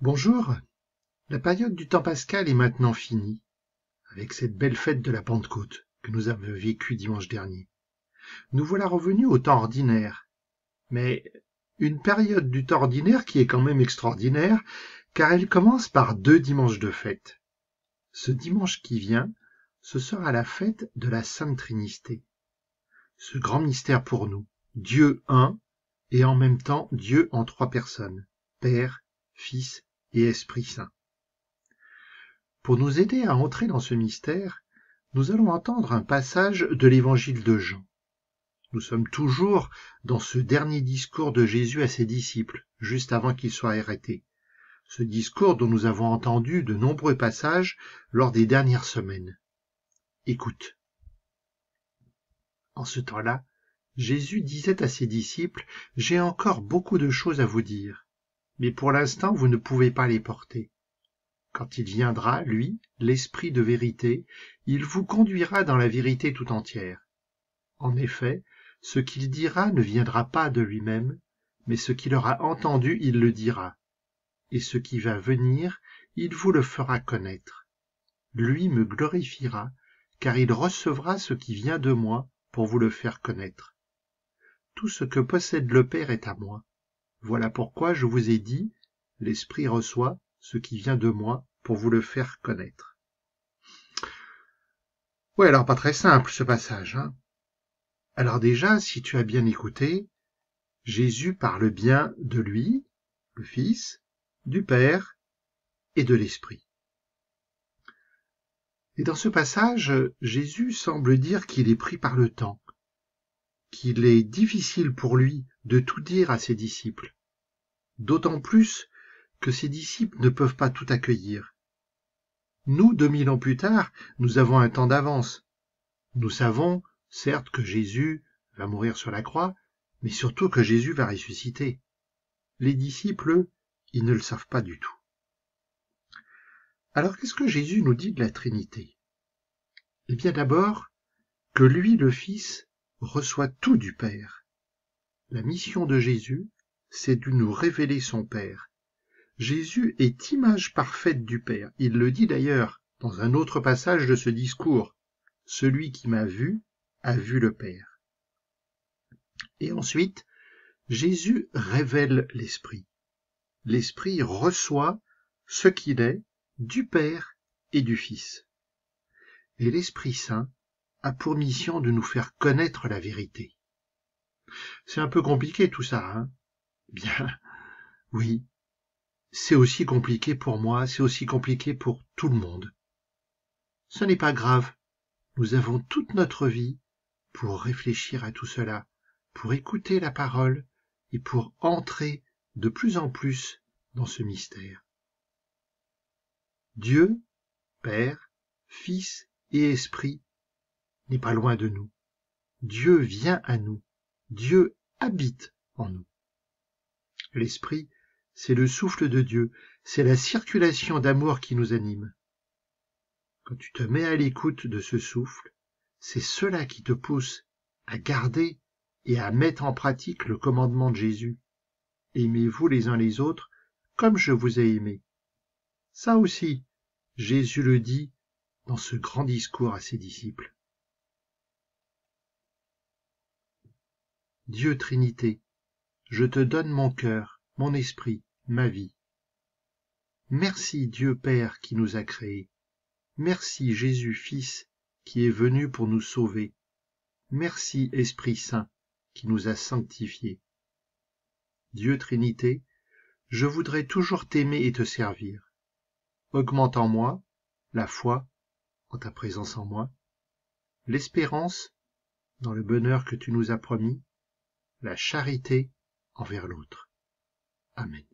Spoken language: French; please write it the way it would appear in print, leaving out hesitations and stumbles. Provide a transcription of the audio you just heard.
Bonjour, la période du temps pascal est maintenant finie, avec cette belle fête de la Pentecôte que nous avons vécue dimanche dernier. Nous voilà revenus au temps ordinaire, mais une période du temps ordinaire qui est quand même extraordinaire, car elle commence par 2 dimanches de fête. Ce dimanche qui vient, ce sera la fête de la Sainte Trinité. Ce grand mystère pour nous, Dieu un, et en même temps Dieu en 3 personnes, Père, Fils et Esprit Saint. Pour nous aider à entrer dans ce mystère, nous allons entendre un passage de l'évangile de Jean. Nous sommes toujours dans ce dernier discours de Jésus à ses disciples, juste avant qu'il soit arrêté. Ce discours dont nous avons entendu de nombreux passages lors des dernières semaines. Écoute. En ce temps-là, Jésus disait à ses disciples, « J'ai encore beaucoup de choses à vous dire, mais pour l'instant vous ne pouvez pas les porter. Quand il viendra, lui, l'Esprit de vérité, il vous conduira dans la vérité tout entière. En effet, ce qu'il dira ne viendra pas de lui-même, mais ce qu'il aura entendu, il le dira. Et ce qui va venir, il vous le fera connaître. Lui me glorifiera, car il recevra ce qui vient de moi pour vous le faire connaître. Tout ce que possède le Père est à moi. Voilà pourquoi je vous ai dit, l'Esprit reçoit ce qui vient de moi pour vous le faire connaître. » Ouais, alors pas très simple ce passage, hein. Alors déjà, si tu as bien écouté, Jésus parle bien de lui, le Fils, du Père et de l'Esprit. Et dans ce passage, Jésus semble dire qu'il est pris par le temps, qu'il est difficile pour lui de tout dire à ses disciples, d'autant plus que ses disciples ne peuvent pas tout accueillir. Nous, 2000 ans plus tard, nous avons un temps d'avance. Nous savons, certes, que Jésus va mourir sur la croix, mais surtout que Jésus va ressusciter. Les disciples, eux, ils ne le savent pas du tout. Alors, qu'est-ce que Jésus nous dit de la Trinité? Eh bien, d'abord, que lui, le Fils, reçoit tout du Père. La mission de Jésus, c'est de nous révéler son Père. Jésus est image parfaite du Père. Il le dit d'ailleurs dans un autre passage de ce discours. Celui qui m'a vu a vu le Père. Et ensuite, Jésus révèle l'Esprit. L'Esprit reçoit ce qu'il est du Père et du Fils. Et l'Esprit Saint a pour mission de nous faire connaître la vérité. C'est un peu compliqué tout ça, hein? Bien, oui. C'est aussi compliqué pour moi, c'est aussi compliqué pour tout le monde. Ce n'est pas grave. Nous avons toute notre vie pour réfléchir à tout cela, pour écouter la parole et pour entrer de plus en plus dans ce mystère. Dieu, Père, Fils et Esprit n'est pas loin de nous. Dieu vient à nous. Dieu habite en nous. L'Esprit, c'est le souffle de Dieu, c'est la circulation d'amour qui nous anime. Quand tu te mets à l'écoute de ce souffle, c'est cela qui te pousse à garder et à mettre en pratique le commandement de Jésus. Aimez-vous les uns les autres comme je vous ai aimé. Ça aussi, Jésus le dit dans ce grand discours à ses disciples. Dieu Trinité, je te donne mon cœur, mon esprit, ma vie. Merci Dieu Père qui nous a créés. Merci Jésus Fils qui est venu pour nous sauver. Merci Esprit Saint qui nous a sanctifiés. Dieu Trinité, je voudrais toujours t'aimer et te servir. Augmente en moi la foi en ta présence en moi, l'espérance dans le bonheur que tu nous as promis, la charité envers l'autre. Amen.